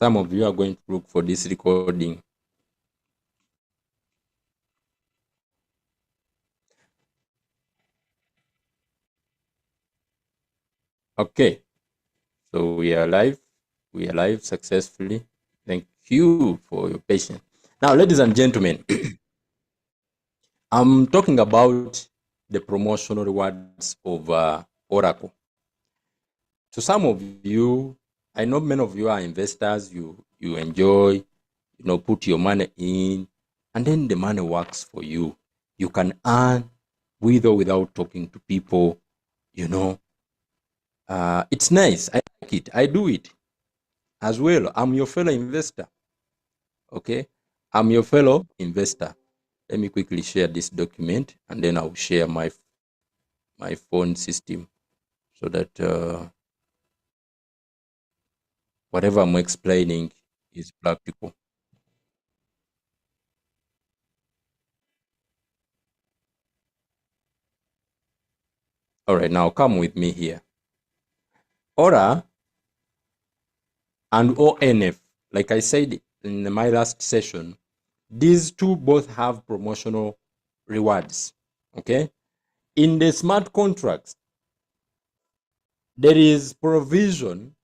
Some of you are going to look for this recording. Okay, so we are live. We are live successfully. Thank you for your patience. Now, ladies and gentlemen, I'm talking about the promotional rewards of Oracle. To some of you, I know many of you are investors. You enjoy, put your money in, and then the money works for you. You can earn with or without talking to people. It's nice. I like it. I do it as well. I'm your fellow investor. Okay, I'm your fellow investor. Let me quickly share this document, and then I'll share my phone system so that whatever I'm explaining is practical. All right, now come with me here. Aura and ONF, like I said in my last session, these two both have promotional rewards. Okay, in the smart contracts, there is provision,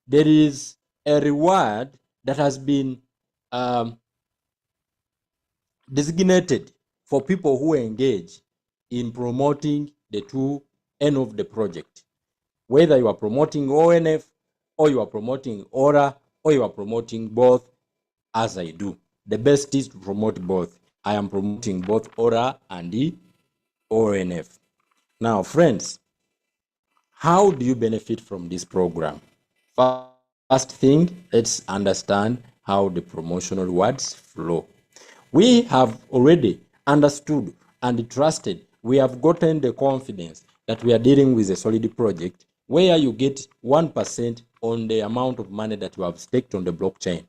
there is a reward that has been designated for people who engage in promoting the two end of the project. Whether you are promoting ONF or you are promoting Aura or you are promoting both, as I do. The best is to promote both. I am promoting both Aura and the ONF. Now, friends, how do you benefit from this program? First thing, let's understand how the promotional rewards flow. We have already understood and trusted. We have gotten the confidence that we are dealing with a solid project where you get 1% on the amount of money that you have staked on the blockchain.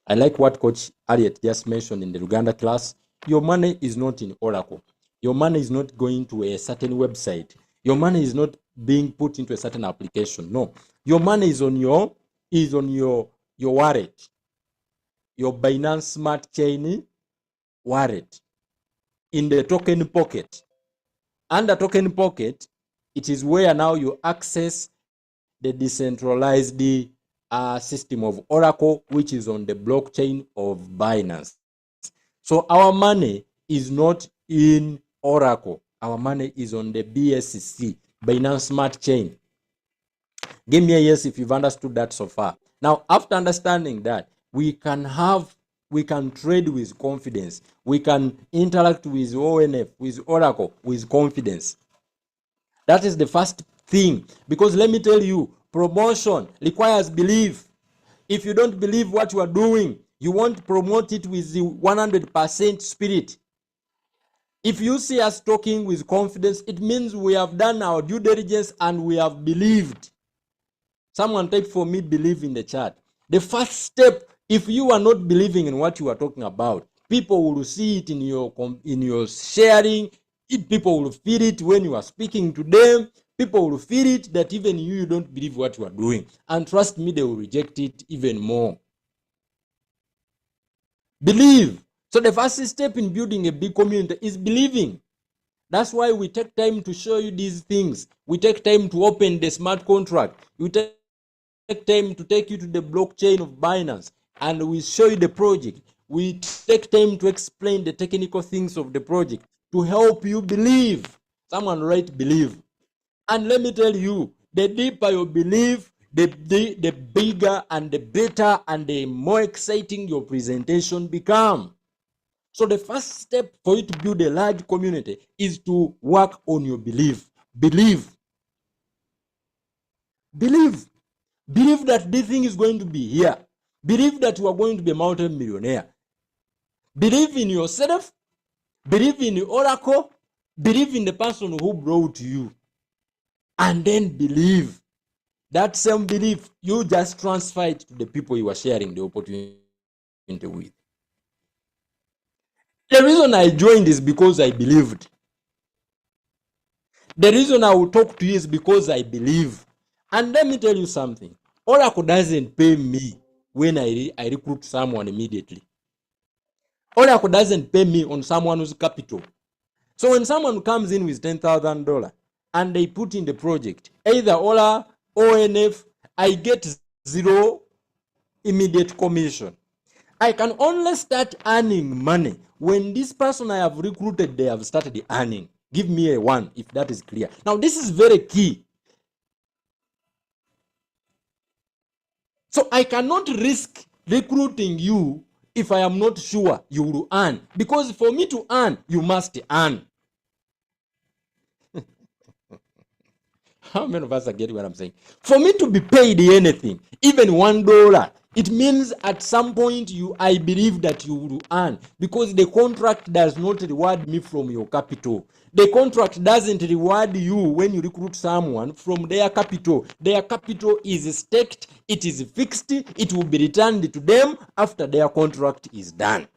I like what Coach Elliot just mentioned in the Uganda class. Your money is not in Oracle. Your money is not going to a certain website. Your money is not being put into a certain application. No, your money is on your wallet, your Binance Smart Chain wallet, in the token pocket. Under token pocket, it is where now you access the decentralized system of Oracle, which is on the blockchain of Binance. So our money is not in Oracle. Our money is on the BSC, Binance Smart Chain. Give me a yes if you've understood that so far. Now, after understanding that, we can trade with confidence. We can interact with ONF, with Oracle, with confidence. That is the first thing. Because let me tell you, promotion requires belief. If you don't believe what you are doing, you won't promote it with the 100% spirit. If you see us talking with confidence, it means we have done our due diligence and we have believed. Someone type for me, believe in the chat. The first step, if you are not believing in what you are talking about, people will see it in your sharing. People will feel it when you are speaking to them. People will feel it that even you don't believe what you are doing. And trust me, they will reject it even more. Believe. So the first step in building a big community is believing. That's why we take time to show you these things. We take time to open the smart contract. We take time to take you to the blockchain of Binance, and we show you the project. We take time to explain the technical things of the project to help you believe. Someone write believe. And let me tell you, the deeper you believe, the bigger and the better and the more exciting your presentation become. So the first step for you to build a large community is to work on your belief. Believe. Believe. Believe that this thing is going to be here. Believe that you are going to be a multi-millionaire. Believe in yourself. Believe in the Oracle. Believe in the person who brought you. And then believe. That same belief, you just transfer it to the people you are sharing the opportunity with. The reason I joined is because I believed. The reason I will talk to you is because I believe. And let me tell you something. Oracle doesn't pay me when I recruit someone immediately. Oracle doesn't pay me on someone who's capital. So when someone comes in with $10,000 and they put in the project, either Ola, ONF, I get zero immediate commission. I can only start earning money when this person I have recruited, they have started earning. Give me a 1 if that is clear. Now this is very key. So I cannot risk recruiting you if I am not sure you will earn. Because for me to earn, you must earn. How many of us are getting what I'm saying? For me to be paid anything, even $1, it means at some point I believe that you will earn, because the contract does not reward me from your capital. The contract doesn't reward you when you recruit someone from their capital. Their capital is staked, it is fixed, it will be returned to them after their contract is done.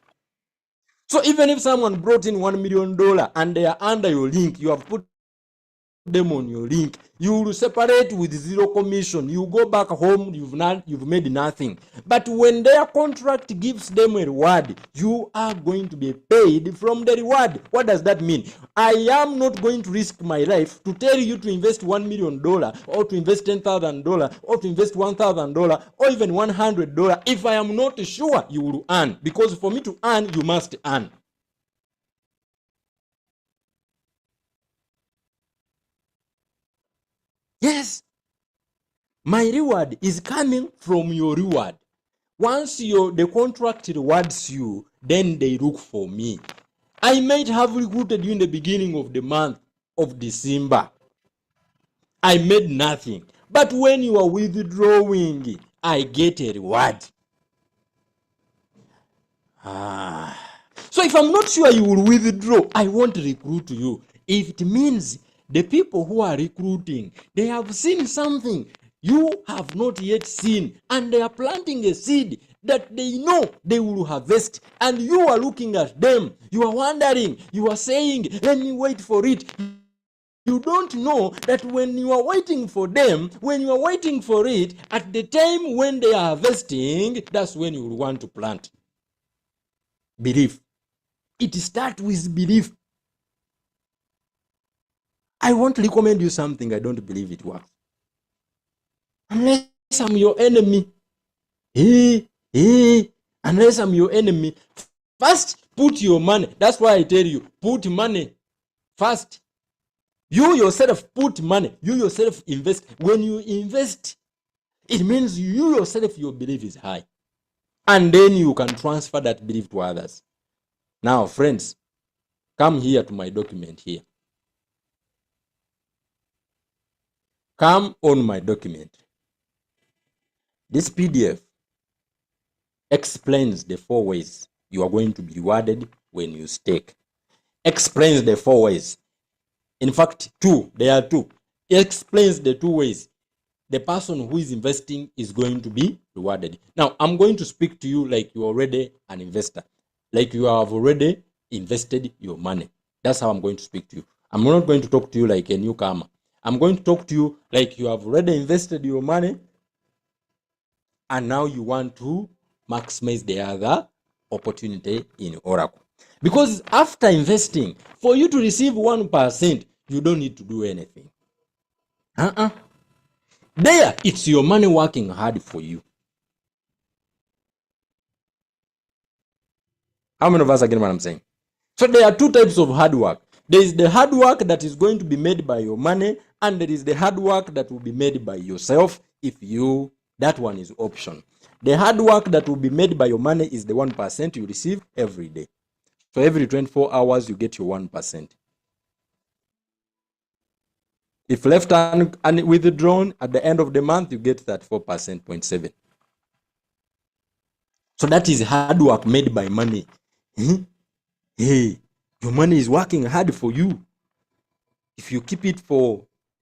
So even if someone brought in $1 million and they are under your link, you have put them on your link, you will separate with zero commission. You go back home, you've made nothing. But when their contract gives them a reward, you are going to be paid from the reward. What does that mean? I am not going to risk my life to tell you to invest $1 million or to invest $10,000 or to invest $1,000 or even $100 if I am not sure you will earn. Because for me to earn, you must earn. Yes, my reward is coming from your reward. Once the contract rewards you, then they look for me. I might have recruited you in the beginning of the month of December. I made nothing. But when you are withdrawing, I get a reward. So if I'm not sure you will withdraw, I won't recruit you. If it means the people who are recruiting, they have seen something you have not yet seen, and they are planting a seed that they know they will harvest, and you are looking at them, you are wondering, you are saying, let me wait for it. You don't know that when you are waiting for them, when you are waiting for it, at the time when they are harvesting, that's when you will want to plant. Belief. It starts with belief. I won't recommend you something I don't believe it works. Unless I'm your enemy. Unless I'm your enemy. First, put your money. That's why I tell you, put money first. You yourself put money. You yourself invest. When you invest, it means you yourself, your belief is high. And then you can transfer that belief to others. Now, friends, come here to my document here. Come on my document. This PDF explains the 4 ways you are going to be rewarded when you stake. Explains the 4 ways. In fact, 2. There are 2. It explains the 2 ways the person who is investing is going to be rewarded. Now, I'm going to speak to you like you're already an investor. Like you have already invested your money. That's how I'm going to speak to you. I'm not going to talk to you like a newcomer. I'm going to talk to you like you have already invested your money and now you want to maximize the other opportunity in Oracle. Because after investing, for you to receive 1%, you don't need to do anything. There, it's your money working hard for you. How many of us are getting what I'm saying? So there are 2 types of hard work. There is the hard work that is going to be made by your money, and there is the hard work that will be made by yourself that one is option. The hard work that will be made by your money is the 1% you receive every day. So every 24 hours, you get your 1%. If left and withdrawn, at the end of the month, you get that 4.7%. So that is hard work made by money. Hey, your money is working hard for you. If you keep it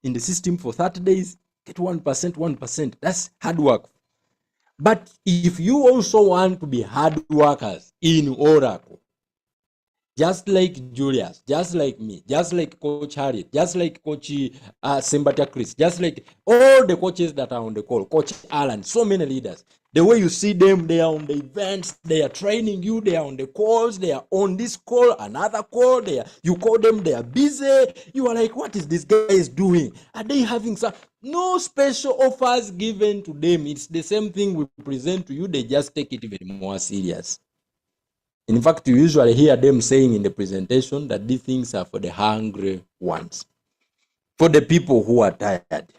in the system for 30 days, get 1%. That's hard work. But if you also want to be hard workers in Oracle, just like Julius, just like me, just like Coach Harriet, just like Coach Simbata Chris, just like all the coaches that are on the call, Coach Alan, so many leaders, The way you see them, they are on the events, they are training you, they are on the calls, they are on this call, another call, you call them, they are busy. You are like, what is this guy is doing? Are they having some? No special offers given to them. It's the same thing we present to you. They just take it even more serious. In fact, you usually hear them saying in the presentation that these things are for the hungry ones, for the people who are tired.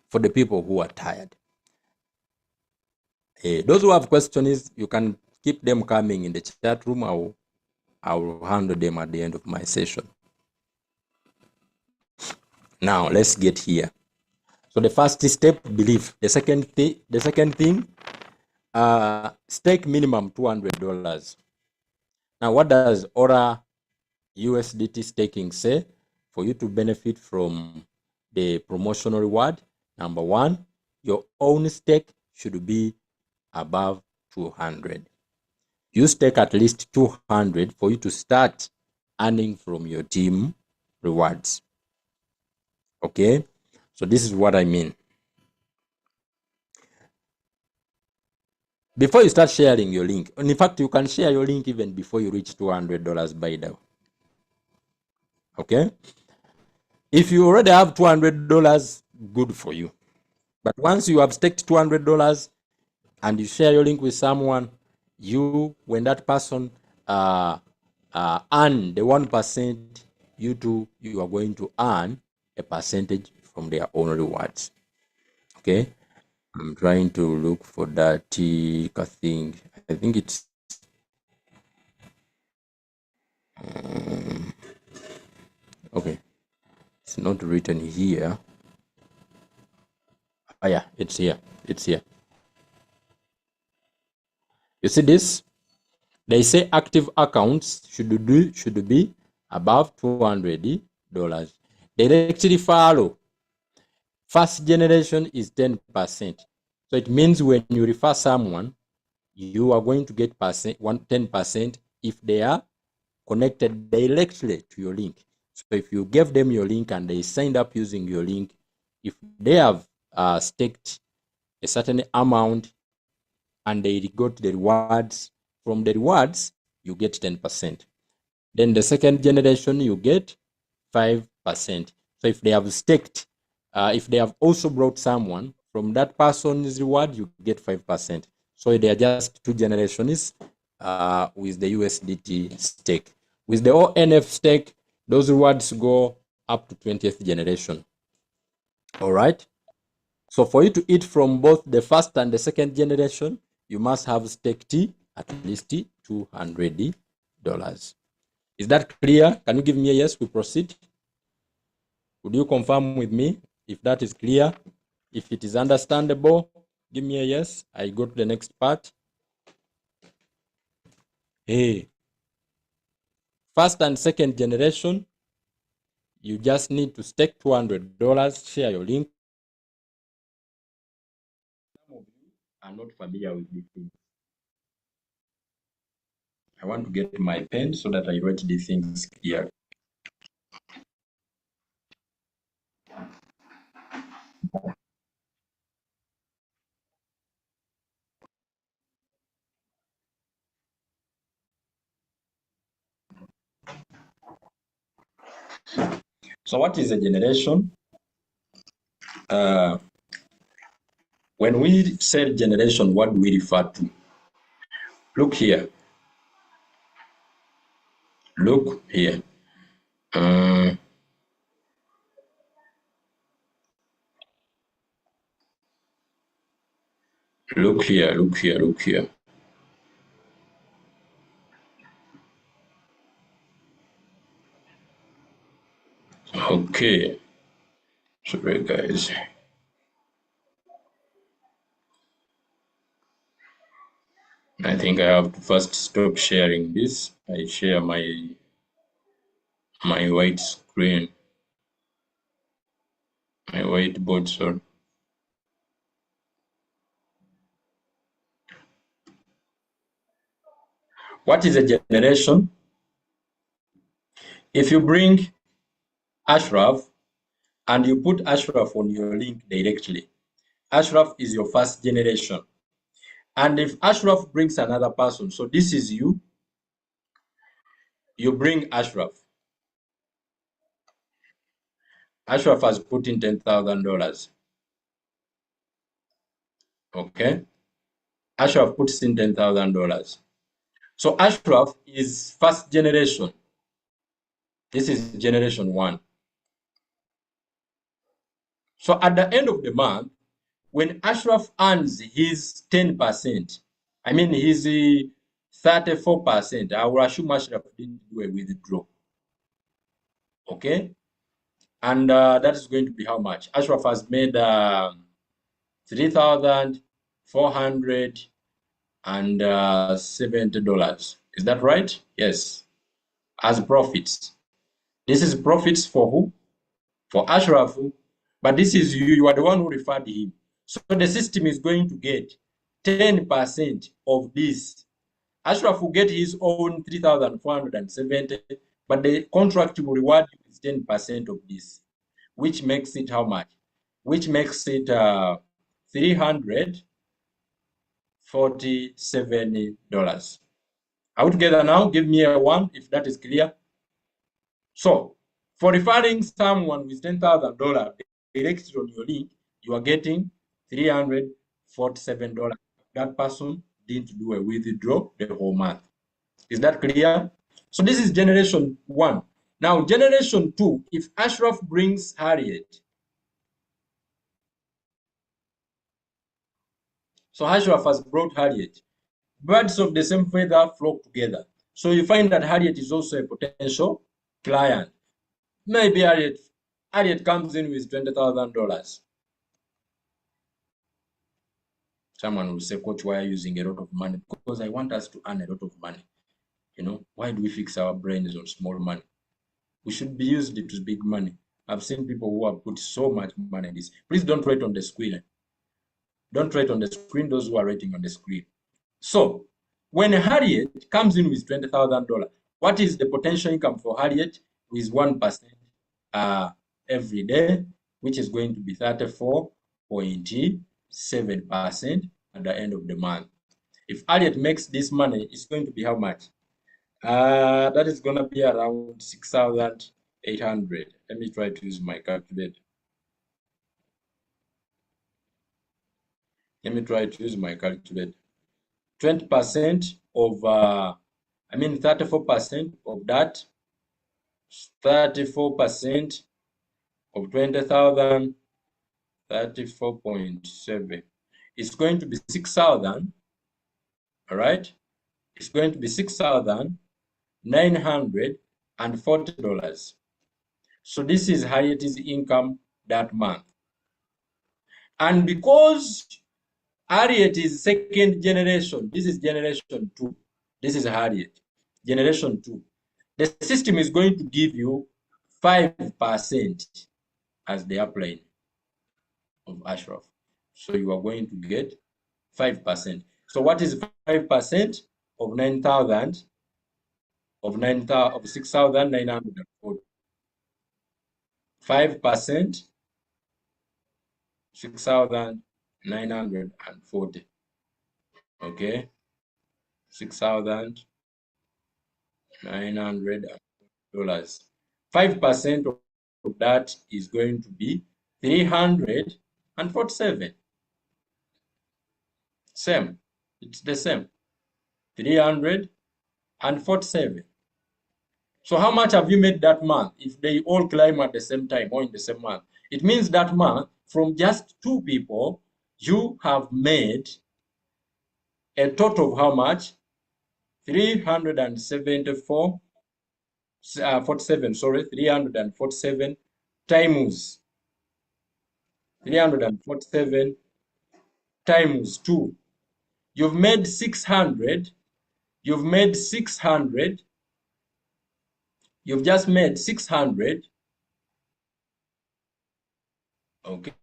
For the people who are tired. Those who have questions, you can keep them coming in the chat room. I will handle them at the end of my session. Now let's get here. So the first step, belief. The second thing, stake minimum $200. Now, what does Aura USDT staking say for you to benefit from the promotional reward? Number one, your own stake should be above 200. You stake at least 200 for you to start earning from your team rewards. Okay, so this is what I mean. Before you start sharing your link, and in fact, you can share your link even before you reach $200 by now. Okay, if you already have $200, good for you. But once you have staked $200 and you share your link with someone, when that person earn the 1%, you are going to earn a percentage from their own rewards. Okay, I'm trying to look for that thing. I think it's okay. It's not written here. Oh yeah, it's here. It's here. You see this? They say active accounts should be above $200. Directly follow. First generation is 10%. So it means when you refer someone, you are going to get 10% if they are connected directly to your link. So if you gave them your link and they signed up using your link, if they have staked a certain amount and they got the rewards, from the rewards, you get 10%. Then the second generation, you get 5%. So if they have staked, if they have also brought someone, from that person's reward, you get 5%. So they are just two generations with the USDT stake. With the ONF stake, those rewards go up to 20th generation. All right. So for you to eat from both the first and the second generation, you must have staked at least $200. Is that clear? Can you give me a yes? We proceed. Would you confirm with me if that is clear? If it is understandable, give me a yes. I go to the next part. Hey, first and second generation, you just need to stake $200, share your link. Some of you are not familiar with these things. I want to get my pen so that I write these things clear. So what is a generation? When we say generation, what do we refer to? Look here. Look here. Look here, look here, look here. Okay. Sorry, guys. I think I have to first stop sharing this. I share my white screen, my whiteboard, sorry. What is a generation? If you bring Ashraf and you put Ashraf on your link directly. Ashraf is your first generation. And if Ashraf brings another person, so this is you, you bring Ashraf. Ashraf has put in $10,000. Okay? Ashraf puts in $10,000. So Ashraf is first generation. This is generation one. So at the end of the month, when Ashraf earns his 10%, I mean his 34%, I will assume Ashraf didn't do a withdraw. Okay? And that is going to be how much? Ashraf has made $3,470. Is that right? Yes. As profits. This is profits for who? For Ashraf. But this is you. You are the one who referred him. So the system is going to get 10% of this. Ashraf will get his own 3,470, but the contract will reward you with 10% of this, which makes it how much? Which makes it $347. Are we together now? Give me a one if that is clear. So, for referring someone with $10,000 directly on your link, you are getting $347. That person didn't do a withdraw the whole month. Is that clear? So this is generation one. Now, generation two, if Ashraf brings Harriet, so Ashraf has brought Harriet. Birds of the same feather flock together. So you find that Harriet is also a potential client. Maybe Harriet comes in with $20,000. Someone will say, Coach, why are you using a lot of money? Because I want us to earn a lot of money. You know, why do we fix our brains on small money? We should be used to big money. I've seen people who have put so much money in this. Please don't write on the screen. Don't write on the screen those who are writing on the screen. So when Harriet comes in with $20,000, what is the potential income for Harriet with 1% every day, which is going to be 34.7% at the end of the month. If Harriet makes this money, it's going to be how much? That is going to be around 6,800. Let me try to use my calculator. Let me try to use my calculator. 20% of, 34% of that, 34% of 20,000, 34.7. It's going to be 6,000, all right? It's going to be $6,940. So this is Harriet's income that month. And because Harriet is second generation, this is generation two. This is Harriet, generation two. The system is going to give you 5% as the upline of Ashraf. So you are going to get 5%. So what is 5% of 9,000 of 6,940? 5%, 6,940. Okay, $6,900. 5% of that is going to be 347. Same, it's the same. 347. So how much have you made that month if they all climb at the same time or in the same month? It means that month, from just two people, you have made a total of how much? 374, 47, sorry, 347 times 347 times 2. You've made 600. You've made 600. You've just made 600. Okay.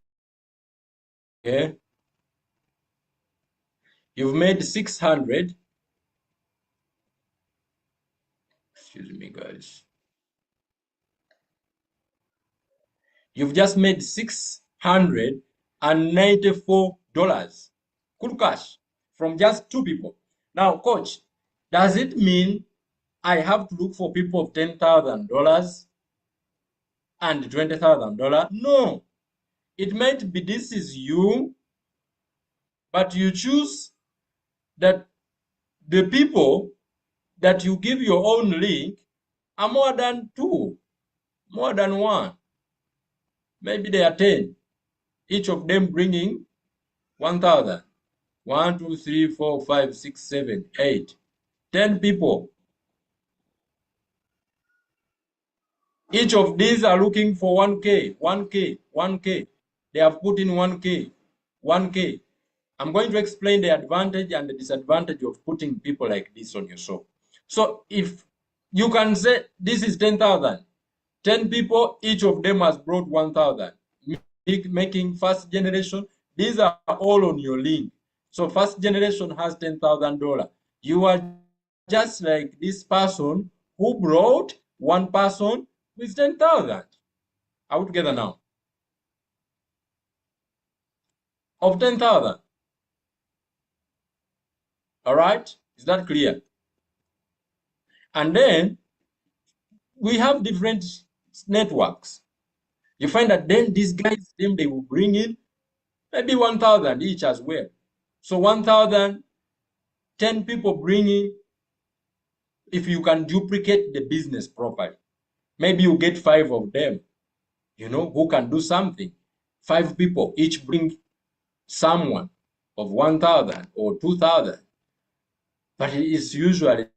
Okay. You've made 600. Excuse me, guys. You've just made $694 cool cash from just 2 people. Now, coach, does it mean I have to look for people of $10,000 and $20,000? No. It might be this is you, but you choose that the people that you give your own link are more than 2, more than 1. Maybe they are 10, each of them bringing 1,000. 1, 2, 3, 4, 5, 6, 7, 8, 10 people. Each of these are looking for 1K, 1K, 1K. They have put in 1K, 1K. I'm going to explain the advantage and the disadvantage of putting people like this on your show. So if you can say this is 10,000, 10 people, each of them has brought 1,000, making first generation. These are all on your link. So first generation has $10,000. You are just like this person who brought one person with 10,000. Are we together now? Of 10,000. All right? Is that clear? And then we have different networks. You find that then these guys, they will bring in maybe 1,000 each as well. So 1,000, 10 people bringing, if you can duplicate the business properly, maybe you get 5 of them, who can do something. 5 people each bring someone of 1,000 or 2,000. But it is usually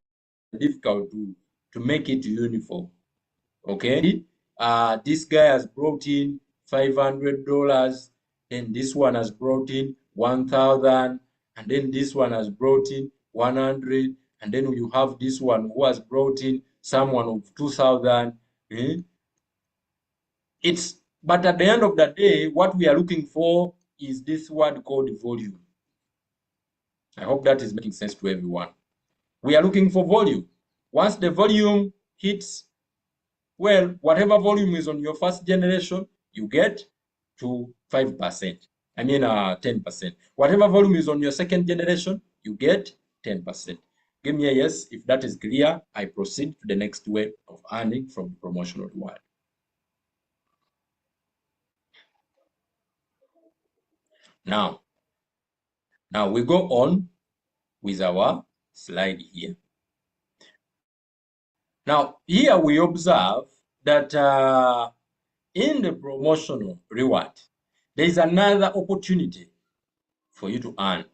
difficult to make it uniform. Okay? This guy has brought in $500, then this one has brought in 1,000, and then this one has brought in 100, and then you have this one who has brought in someone of 2,000. But at the end of the day, what we are looking for is this word called volume. I hope that is making sense to everyone. We are looking for volume. Once the volume hits, well, whatever volume is on your first generation, you get to 5%. I mean 10%. Whatever volume is on your second generation, you get 10%. Give me a yes if that is clear. I proceed to the next way of earning from the promotional reward. Now we go on with our slide here. Now, here we observe that in the promotional reward, there is another opportunity for you to earn.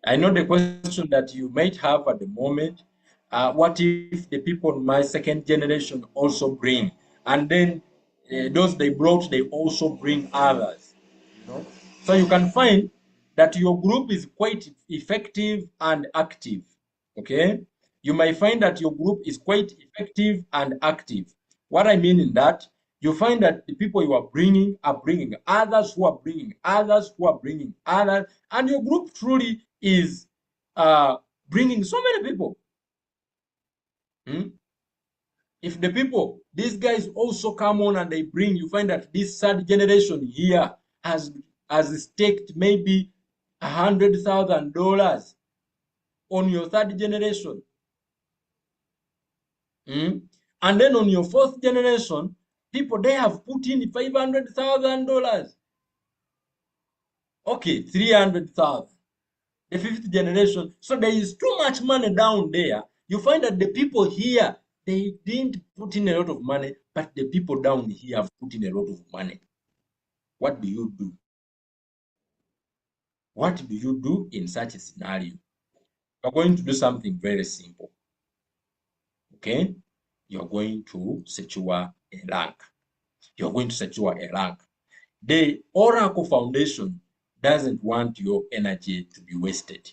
I know the question that you might have at the moment, what if the people in my second generation also bring, and then those they brought, they also bring others. So you can find that your group is quite effective and active. Okay, you might find that your group is quite effective and active. What I mean in that, you find that the people you are bringing others who are bringing others who are bringing others, and your group truly is bringing so many people. If the people, these guys also come on and they bring, you find that this third generation here has staked maybe $100,000 on your third generation. And then on your fourth generation, people, they have put in $500,000. Okay, 300,000. The fifth generation. So there is too much money down there. You find that the people here, they didn't put in a lot of money, but the people down here have put in a lot of money. What do you do? What do you do in such a scenario? You're going to do something very simple. Okay? You're going to secure a rank. You're going to secure a rank. The Oracle Foundation doesn't want your energy to be wasted.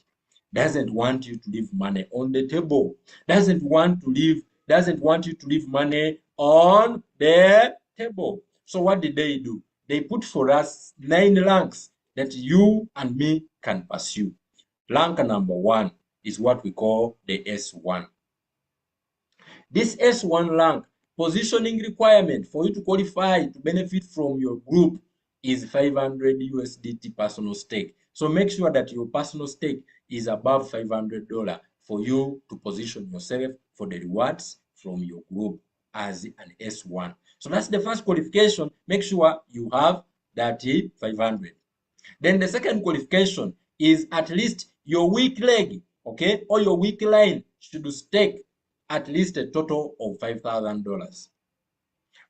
Doesn't want you to leave money on the table. Doesn't want you to leave money on the table. So what did they do? They put for us 9 ranks that you and me can pursue. Rank number 1 is what we call the S1. This S1 rank positioning requirement for you to qualify to benefit from your group is 500 USDT personal stake. So make sure that your personal stake is above $500 for you to position yourself for the rewards from your group as an S1. So that's the first qualification. Make sure you have that 500. Then the second qualification is at least your weak leg, okay, or your weak line should stake at least a total of $5,000.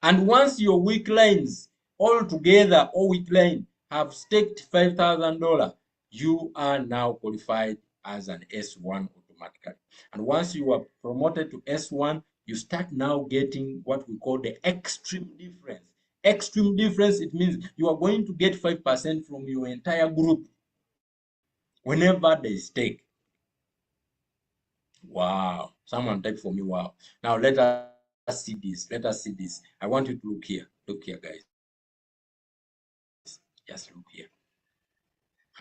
And once your weak lines all together, all weak line have staked $5,000, you are now qualified as an S1 automatically. And once you are promoted to S1, you start now getting what we call the extreme difference. Extreme difference, it means you are going to get 5% from your entire group whenever they stake. Wow. Someone type for me, wow. Now let us see this. Let us see this. I want you to look here. Look here, guys. Just look here.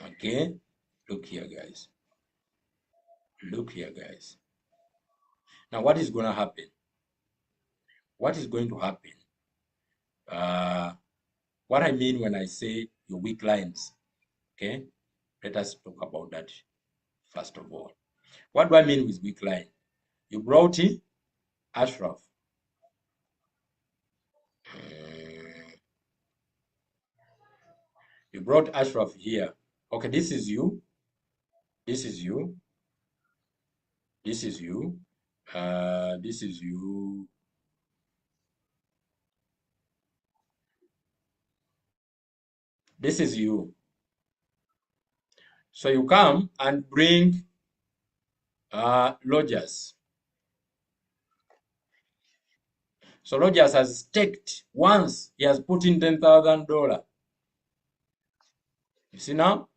Okay. Look here, guys. Look here, guys. Now, what is going to happen? What is going to happen? What I mean when I say your weak lines. Okay. Let us talk about that first of all. What do I mean with weak line? You brought in Ashraf. You brought Ashraf here. Okay, this is you. This is you. This is you. This is you. This is you. So you come and bring Rogers. So Rogers has staked once. He has put in $10,000. You see now?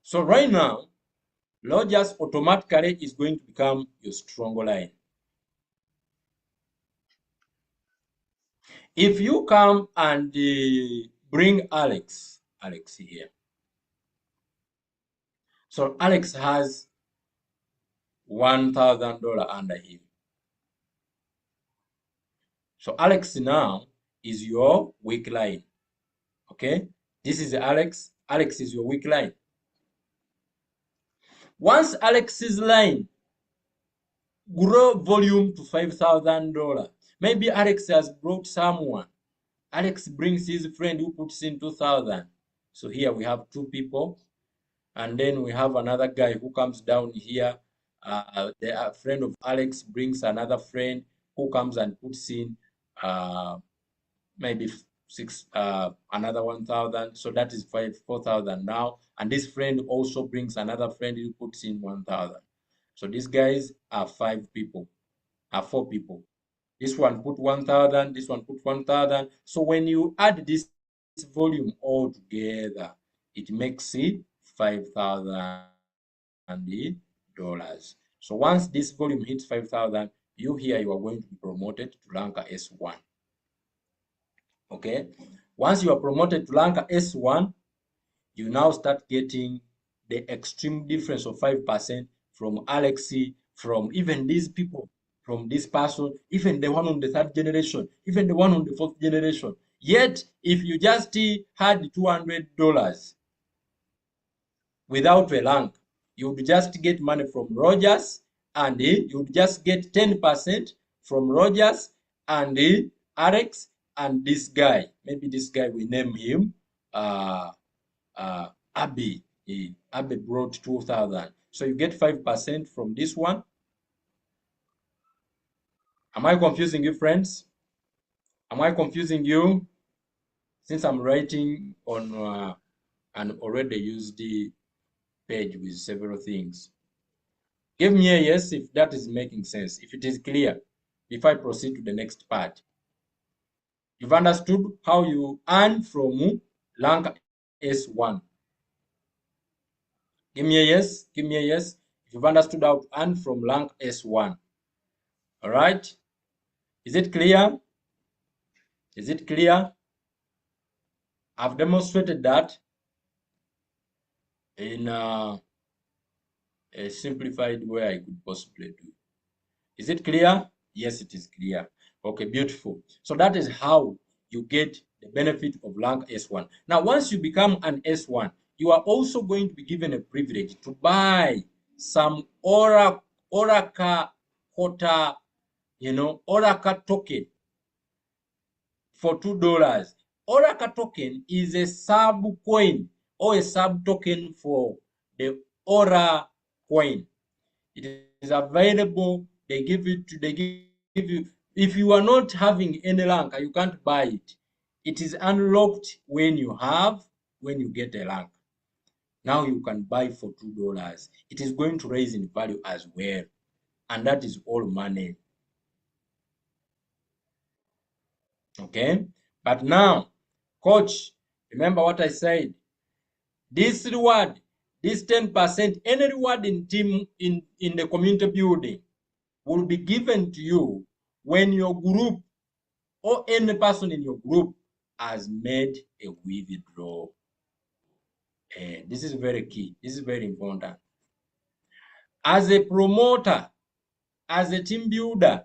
So right now, Rogers automatically is going to become your stronger line. If you come and bring Alex here. So Alex has $1,000 under him. So Alex now is your weak line. Okay? This is Alex. Alex is your weak line. Once Alex's line grow volume to $5,000, maybe Alex has brought someone. Alex brings his friend who puts in 2,000. So here we have two people. And then we have another guy who comes down here. The friend of Alex brings another friend who comes and puts in maybe another 1,000. So that is 4,000 now. And this friend also brings another friend who puts in 1,000. So these guys are four people. This one put 1,000, this one put 1,000. So when you add this volume all together, it makes it $5,000. So once this volume hits 5,000, you here you are going to be promoted to ranker S1. Okay. Once you are promoted to ranker S1, you now start getting the extreme difference of 5% from Alexi, from even these people, from this person, even the one on the third generation, even the one on the fourth generation. Yet, if you just had $200 without a rank, you would just get money from Rogers, and you would just get 10% from Rogers and Alex and this guy. Maybe this guy, we name him Abby. Abby brought 2,000. So you get 5% from this one. Am I confusing you, friends? Am I confusing you? Since I'm writing on an already used page with several things. Give me a yes if that is making sense, if it is clear, before I proceed to the next part. You've understood how you earn from rank S1. Give me a yes. Give me a yes if you've understood how to earn from rank S1. All right. Is it clear? Is it clear? I've demonstrated that in a simplified way I could possibly do. Is it clear? Yes, it is clear. Okay, beautiful. So that is how you get the benefit of rank S1. Now, once you become an S1, you are also going to be given a privilege to buy some Oracle quarter, Oracle token for $2. Oracle token is a sub coin or a sub token for the Aura coin. It is available. They give you. If you are not having any rank, you can't buy it. It is unlocked when you get a rank. Now you can buy for $2. It is going to raise in value as well, and that is all money. Okay, but now, coach, remember what I said. This reward, this 10%, any reward in the community building will be given to you when your group or any person in your group has made a withdrawal. And this is very key. This is very important. As a promoter, as a team builder,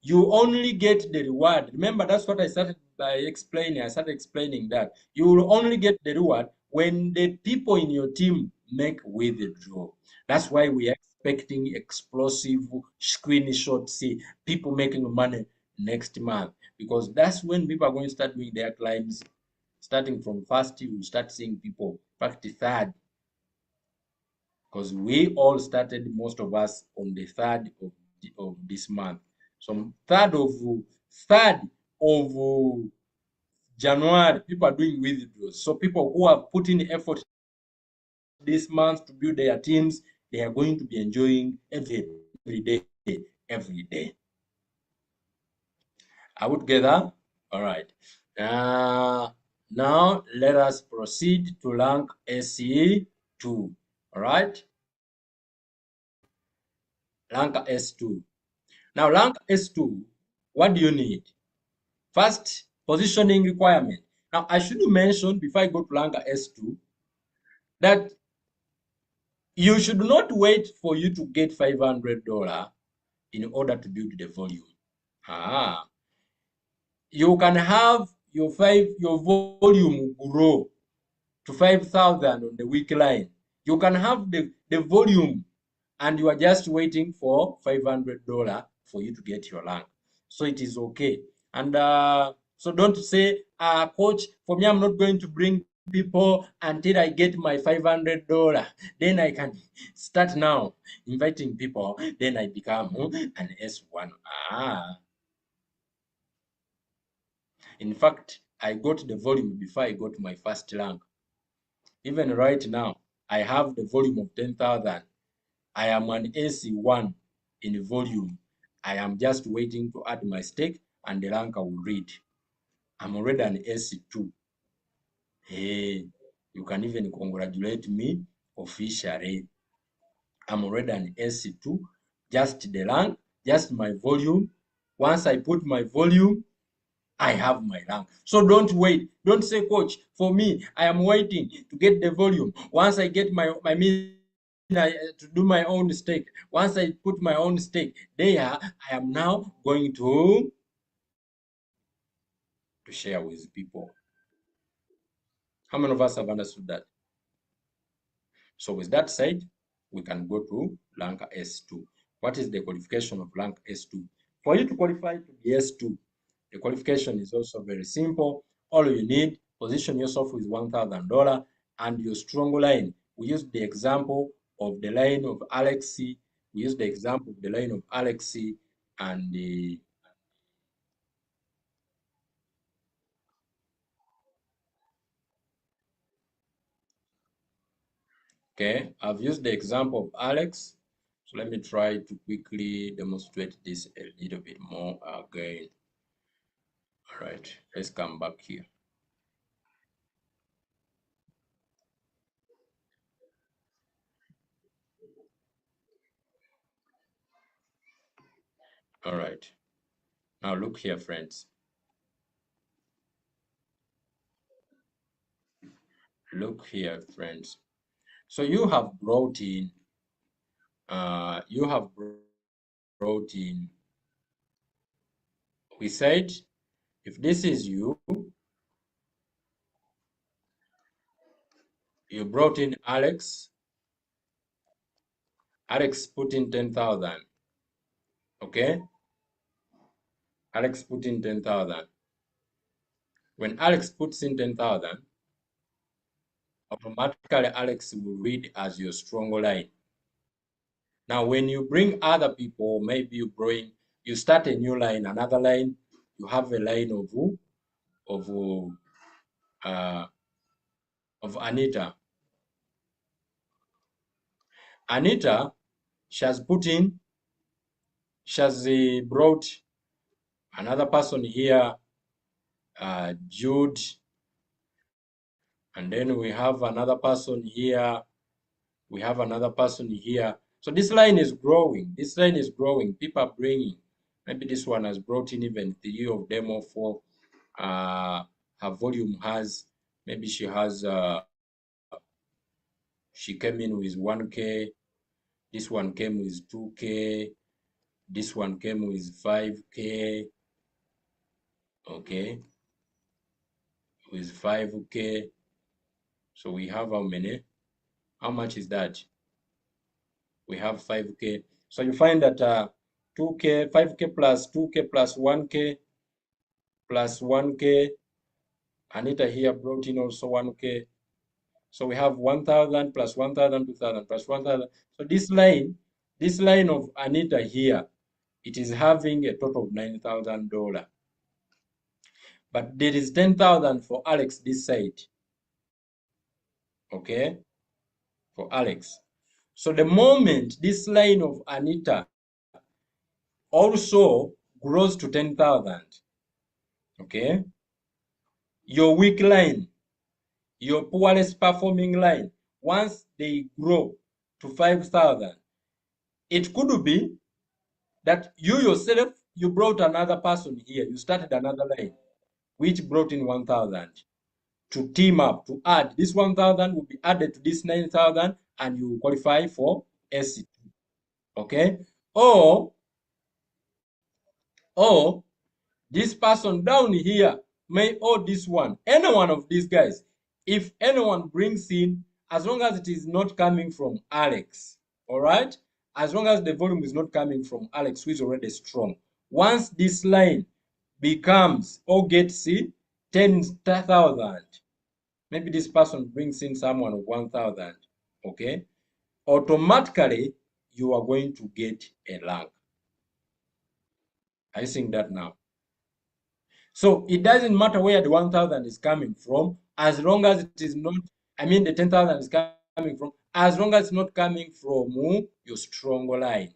you only get the reward. Remember, that's what I started by explaining. I started explaining that you will only get the reward when the people in your team make withdrawal. That's why we are expecting explosive screenshots, see people making money next month, because that's when people are going to start doing their climbs. Starting from first, you will start seeing people, in fact, third, because we all started, most of us, on the of this month. So third of January, people are doing withdrawals. So people who have put in effort this month to build their teams, they are going to be enjoying every day, every day. Are we together? All right. Now let us proceed to rank SE2. All right. Rank S2. Now, rank S2, what do you need? First, positioning requirement. Now, I should mention before I go to rank S2 that you should not wait for you to get $500 in order to build the volume. Ah, you can have your volume grow to 5,000 on the week line. You can have the volume and you are just waiting for $500 for you to get your rank. So it is okay. And so don't say, coach, for me, I'm not going to bring people until I get my $500. Then I can start now inviting people. Then I become an S1. In fact, I got the volume before I got my first rank. Even right now, I have the volume of 10,000. I am an AC1 in volume. I am just waiting to add my stake and the rank I will read. I'm already an AC2. Hey, you can even congratulate me officially. I'm already an AC2. Just the rank, just my volume. Once I put my volume, I have my rank. So don't wait. Don't say, coach, for me, I am waiting to get the volume. Once I get my to do my own stake. Once I put my own stake there, I am now going to share with people. How many of us have understood that? So with that said, we can go to rank S2. What is the qualification of rank S2? For you to qualify to be S2, the qualification is also very simple. All you need, position yourself with $1,000 and your strong line. We use the example of the line of Alexi. We use the example of the line of Alexi and the okay, I've used the example of Alex. So let me try to quickly demonstrate this a little bit more again. All right, let's come back here. All right, now look here, friends. Look here, friends. So you have brought in, you have brought in we said if this is you, you brought in Alex. Alex put in 10,000. Okay? Alex put in 10,000. When Alex puts in 10,000, automatically Alex will read as your strong line. Now, when you bring other people, maybe you start a new line, another line, you have a line uh, of Anita. Anita, she has brought another person here, Jude, and then we have another person here. We have another person here. So this line is growing. This line is growing. People are bringing. Maybe this one has brought in even 3 of them or 4. Her volume has, maybe she came in with 1K. This one came with 2K. This one came with 5K. Okay. With 5K. So we have how many? How much is that? We have 5K. So you find that 2K, 5K plus 2K plus 1K plus 1K. Anita here brought in also 1K. So we have 1,000 plus 1,000, 2,000 plus 1,000. So this line of Anita here, it is having a total of $9,000. But there is 10,000 for Alex this side. Okay, for Alex. So the moment this line of Anita also grows to 10,000, okay, your weak line, your poorest performing line, once they grow to 5,000, it could be that you yourself, you brought another person here, you started another line, which brought in 1,000 to team up, to add. This 1,000 will be added to this 9,000 and you qualify for SC2, okay? Or this person down here may owe this one, any one of these guys. If anyone brings in, as long as it is not coming from Alex, all right? As long as the volume is not coming from Alex, who is already strong. Once this line becomes or gets 10,000, maybe this person brings in someone of 1,000, okay? Automatically, you are going to get a rank. Are you seeing that now? So it doesn't matter where the 1,000 is coming from, as long as it is not, I mean the 10,000 is coming from, as long as it's not coming from your strong line.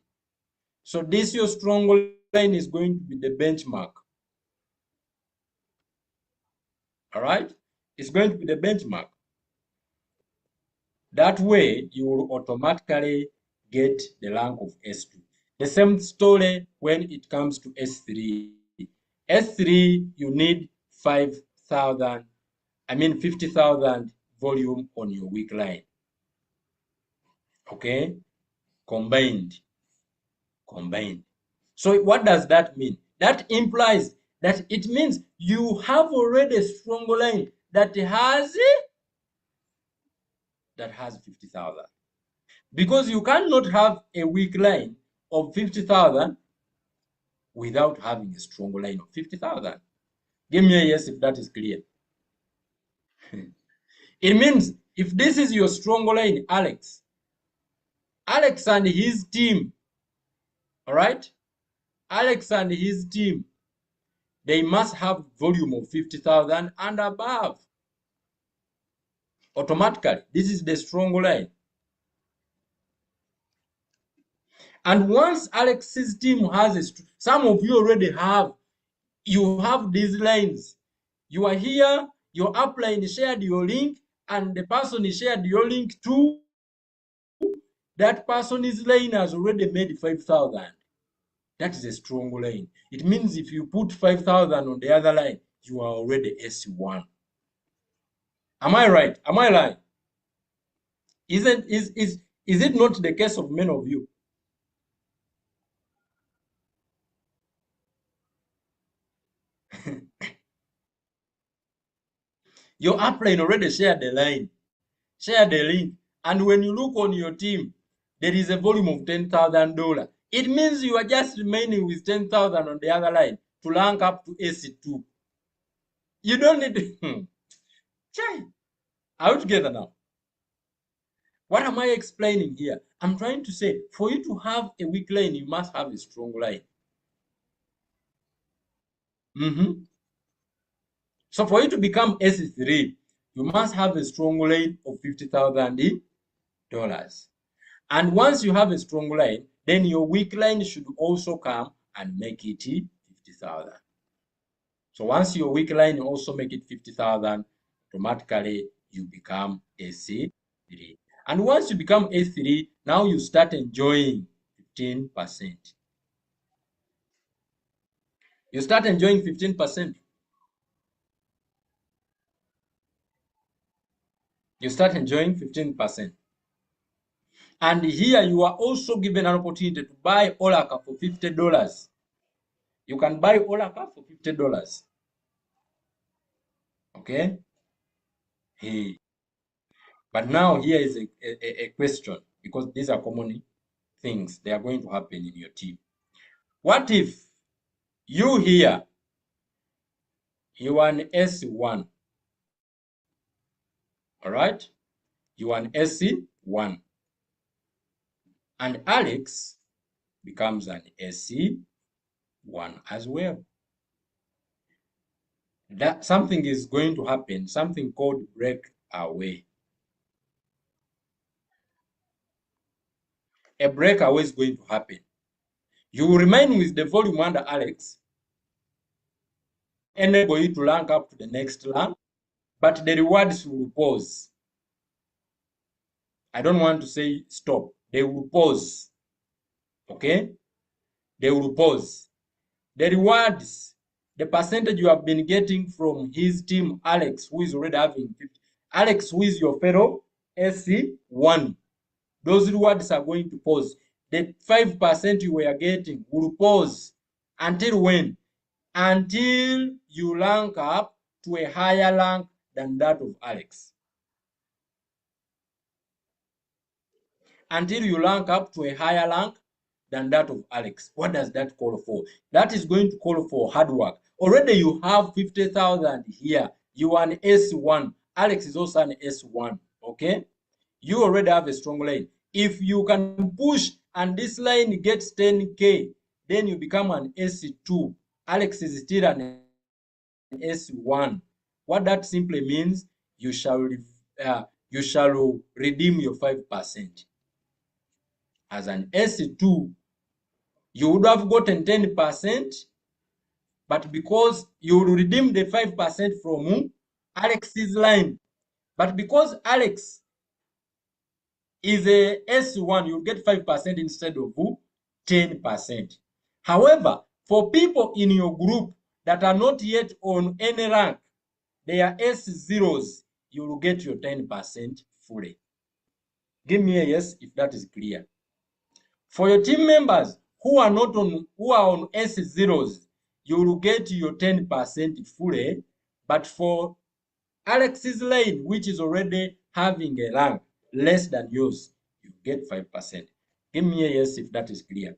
So this your strong line is going to be the benchmark. All right? It's going to be the benchmark. That way, you will automatically get the rank of S2. The same story when it comes to S3. S3, you need 5,000, I mean 50,000 volume on your weak line. Okay? Combined. So what does that mean? That implies that it means you have already a strong line that has 50,000. Because you cannot have a weak line of 50,000 without having a strong line of 50,000. Give me a yes if that is clear. It means if this is your strong line, Alex and his team, all right? Alex and his team, they must have volume of 50,000 and above. Automatically, this is the strong line. And once Alex's team has some of you already you have these lines. You are here, your upline shared your link, and the person shared your link too. That person's line has already made 5,000. That is a strong line. It means if you put 5,000 on the other line, you are already S1. Am I right? Am I lying? Is it not the case of many of you? Your upline already shared the line, shared the link. And when you look on your team, there is a volume of $10,000. It means you are just remaining with 10,000 on the other line to rank up to AC2. You don't need to. Are we together now? What am I explaining here? I'm trying to say, for you to have a weak line, you must have a strong line. So for you to become AC3, you must have a strong line of $50,000. And once you have a strong line, then your weak line should also come and make it 50,000. So once your weak line also make it 50,000, automatically you become AC3. And once you become A3, now you start enjoying 15%. You start enjoying 15%. You start enjoying 15%. And here you are also given an opportunity to buy Orca for $50. You can buy Orca for $50. Okay? Hey. But now here is a question, because these are common things. They are going to happen in your team. What if you here, you are an S1, all right? You are an SC1, and Alex becomes an SC1 as well. That something is going to happen, something called breakaway. A breakaway is going to happen. You will remain with the volume under Alex, enable you to rank up to the next rank, but the rewards will pause. I don't want to say stop. They will pause. Okay? They will pause. The rewards, the percentage you have been getting from his team, Alex, who is already having 50, Alex, who is your fellow SC1, those rewards are going to pause. The 5% you were getting will pause until when? Until you rank up to a higher rank than that of Alex. Until you rank up to a higher rank than that of Alex. What does that call for? That is going to call for hard work. Already you have 50,000 here. You are an S1. Alex is also an S1. Okay? You already have a strong line. If you can push and this line gets 10K, then you become an S2. Alex is still an S1. What that simply means, you shall redeem your 5%. As an S2, you would have gotten 10%, but because you will redeem the 5% from Alex's line, but because Alex is a S1, you'll get 5% instead of 10%. However, for people in your group that are not yet on any rank, they are S0s, you will get your 10% fully. Give me a yes if that is clear. For your team members who are on S0s, you will get your 10% fully, but for Alex's line, which is already having a rank less than yours, you get 5%. Give me a yes if that is clear.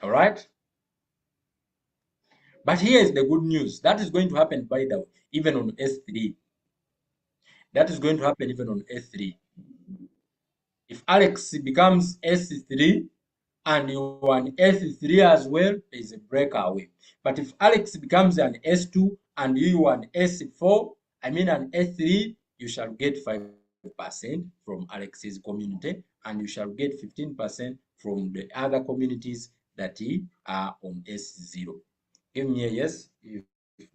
All right? But here is the good news. That is going to happen, by the way, even on S3. That is going to happen even on S3. If Alex becomes S3 and you are an S3 as well, there is a breakaway. But if Alex becomes an S2 and you are an S4, I mean an S3, you shall get 5% from Alex's community and you shall get 15% from the other communities that are on S0. Give me a yes if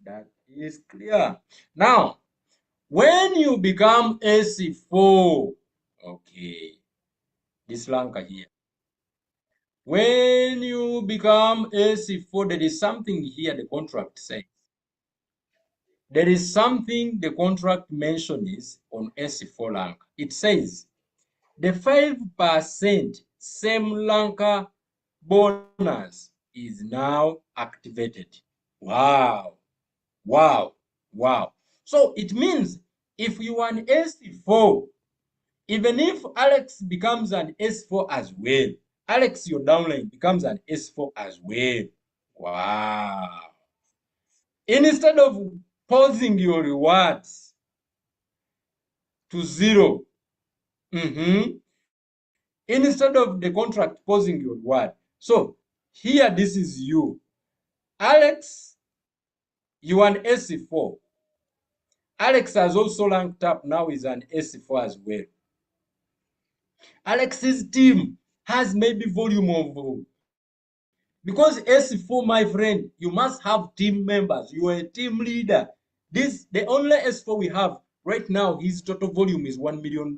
that is clear. Now, when you become S4, okay, this rank here. When you become AC4, there is something here the contract says. There is something the contract mentions on AC4 rank. It says the 5% same ranker bonus is now activated. Wow, wow, wow. So it means if you are an S4, even if Alex becomes an S4 as well, Alex, your downline, becomes an S4 as well. Wow. Instead of pausing your rewards to 0, instead of the contract pausing your reward. So here, this is you. Alex, you are an S4. Alex has also ranked up, now is an S4 as well. Alex's team has maybe volume of, because S4, my friend, you must have team members. You are a team leader. The only S4 we have right now, his total volume is $1 million.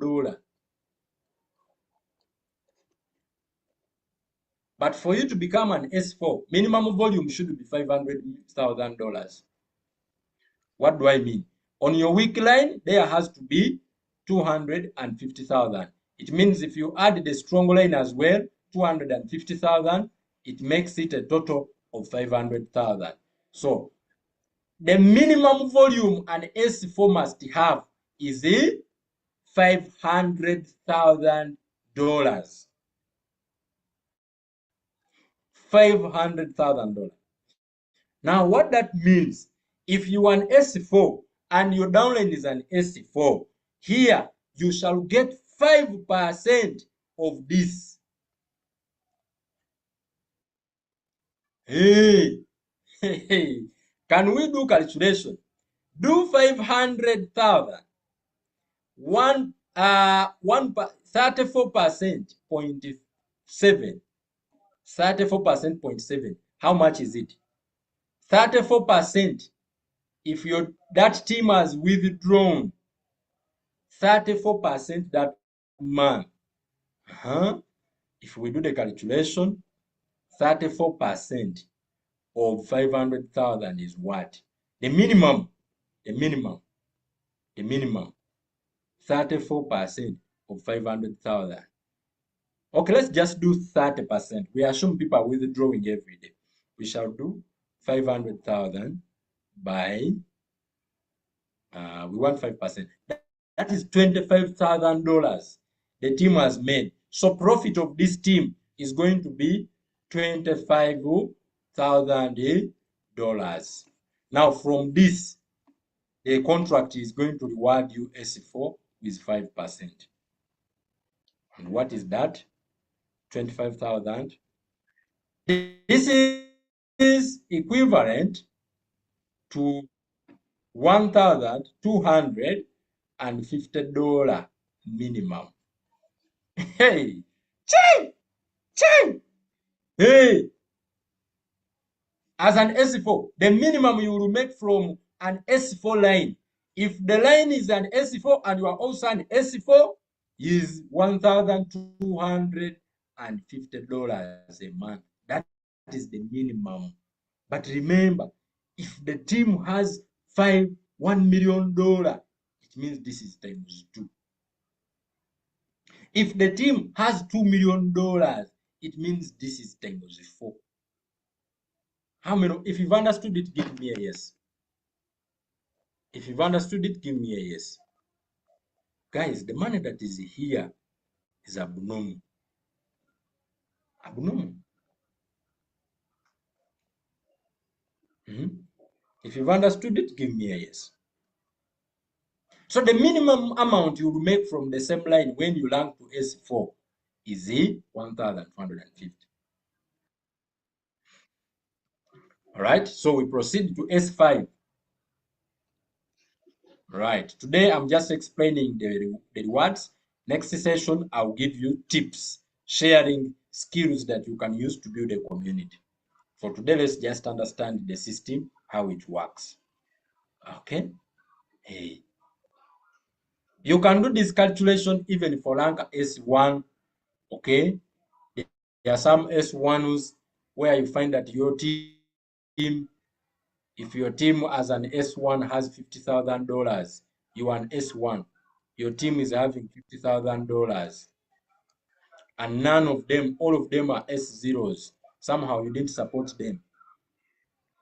But for you to become an S4, minimum volume should be $500,000. What do I mean? On your weak line, there has to be 250,000. It means if you add the strong line as well, 250,000, it makes it a total of 500,000. So the minimum volume an S4 must have is $500,000. $500,000. Now, what that means, if you are an S4 and your downline is an S4, here you shall get 5% of this. Hey, hey, can we do calculation? Do 500,000, 34% 0.7, 34% 0.7. How much is it? 34%. If that team has withdrawn 34% that month, if we do the calculation, 34% of 500,000 is what? The minimum, the minimum, the minimum, 34% of 500,000. Okay, let's just do 30%. We assume people are withdrawing every day. We shall do 500,000 by, we want 5%. That is $25,000 the team has made. So profit of this team is going to be $25,000. Now from this, the contract is going to reward you S4 with 5%. And what is that? 25,000. This is equivalent to $1,250 minimum. Hey, ching, ching. Hey, as an S4, the minimum you will make from an S4 line, if the line is an S4 and you are also an S4, is $1,250 a month. That is the minimum. But remember, if the team has $1 million, it means this is times 2. If the team has $2 million, it means this is times 4. How many? If you've understood it, give me a yes. If you've understood it, give me a yes. Guys, the money that is here is abnormal. Abnormal. If you've understood it, give me a yes. So the minimum amount you will make from the same line when you rank to S4 is 1,450. All right, so we proceed to S5. Right, today I'm just explaining the rewards. Next session, I'll give you tips, sharing skills that you can use to build a community. For today, let's just understand the system, how it works. Okay? Hey. You can do this calculation even for rank S1. Okay? There are some S1s where you find that your team, if your team as an S1 has $50,000, you are an S1. Your team is having $50,000. And none of them, all of them are S0s. somehow you didn't support them.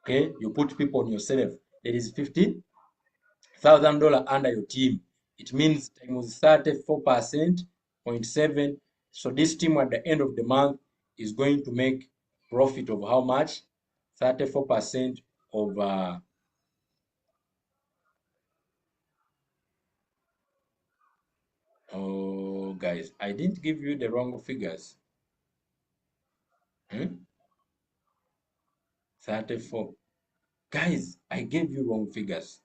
Okay, you put people on yourself. There is $50,000 under your team. It means times 34.7. So this team at the end of the month is going to make profit of how much? 34% of oh guys, I didn't give you the wrong figures. 34. Guys, I gave you wrong figures.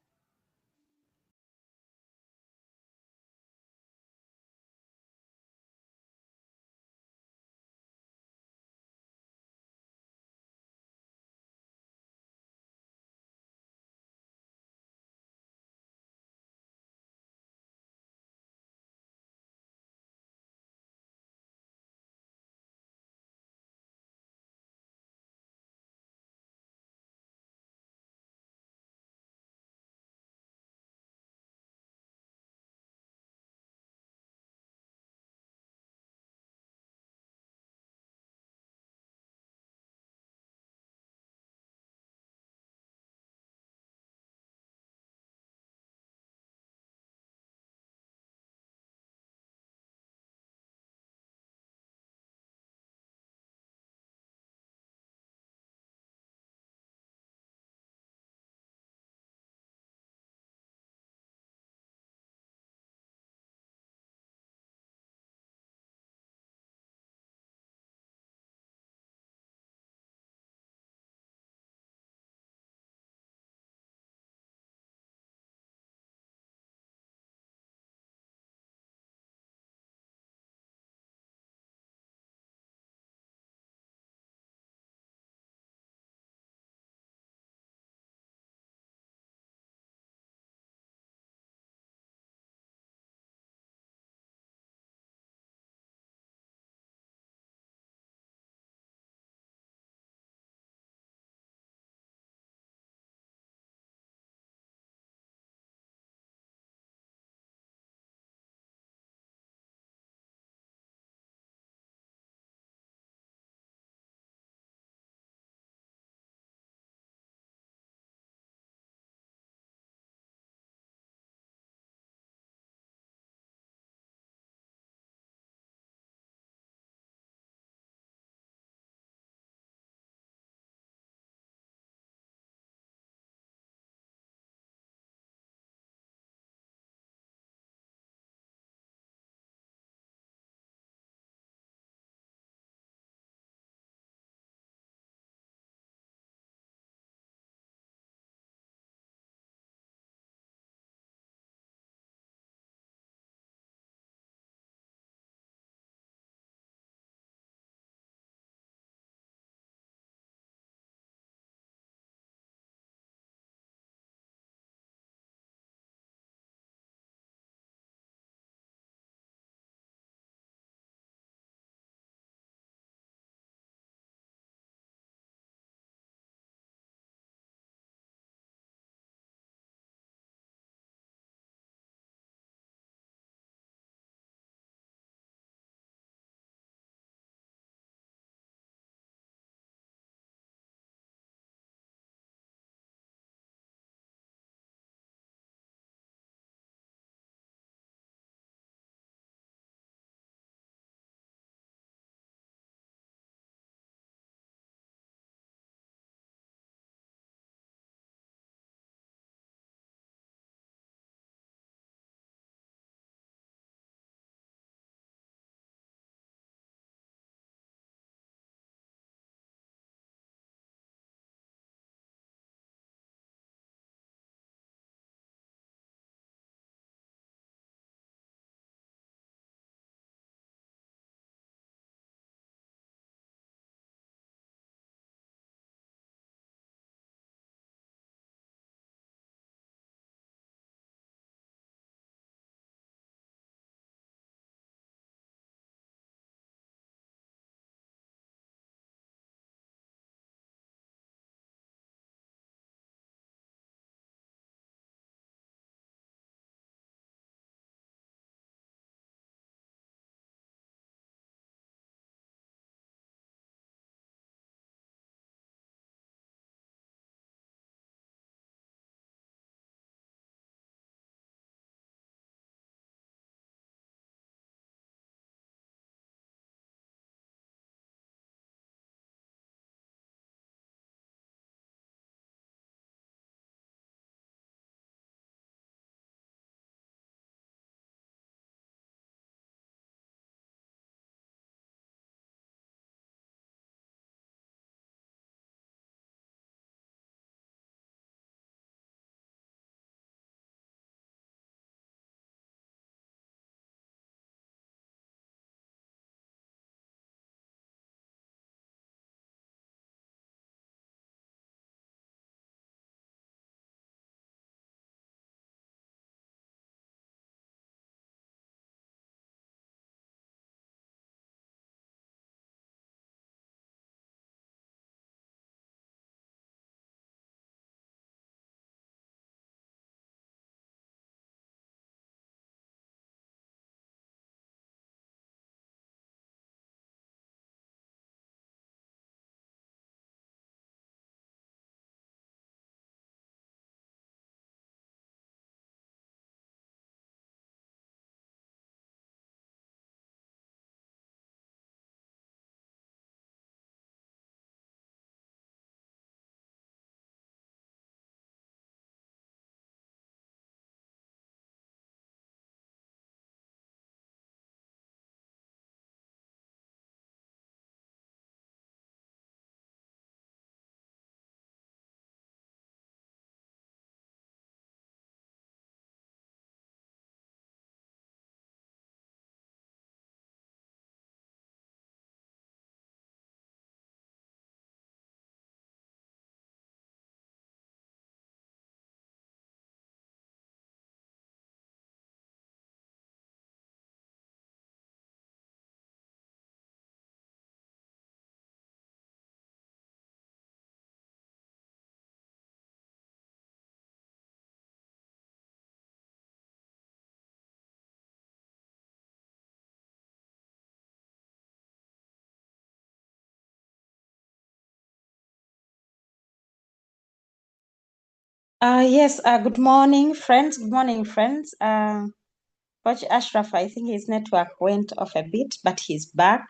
Yes, good morning, friends. Good morning, friends. Coach Ashraf, I think his network went off a bit, but he's back.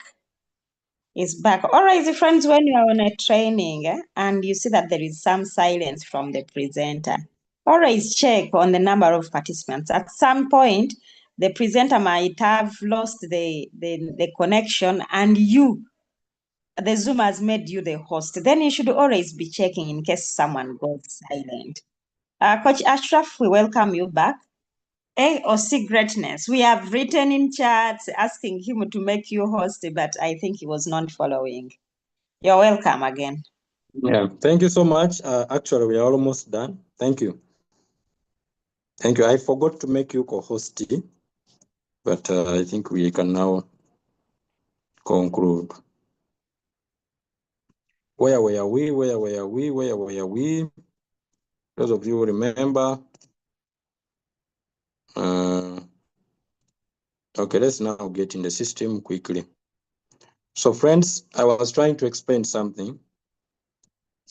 He's back. All right, friends, when you are on a training and you see that there is some silence from the presenter, always check on the number of participants. At some point, the presenter might have lost the connection, and the Zoom has made you the host. Then you should always be checking in case someone goes silent. Coach Ashraf, we welcome you back. AOC Greatness. We have written in chats asking him to make you host, but I think he was not following. You're welcome again. Yeah, thank you so much. Actually, we are almost done. Thank you. Thank you. I forgot to make you co-host, but I think we can now conclude. Where were we? Where were we? Where were we? Those of you who remember. Okay, let's now get in the system quickly. So friends, I was trying to explain something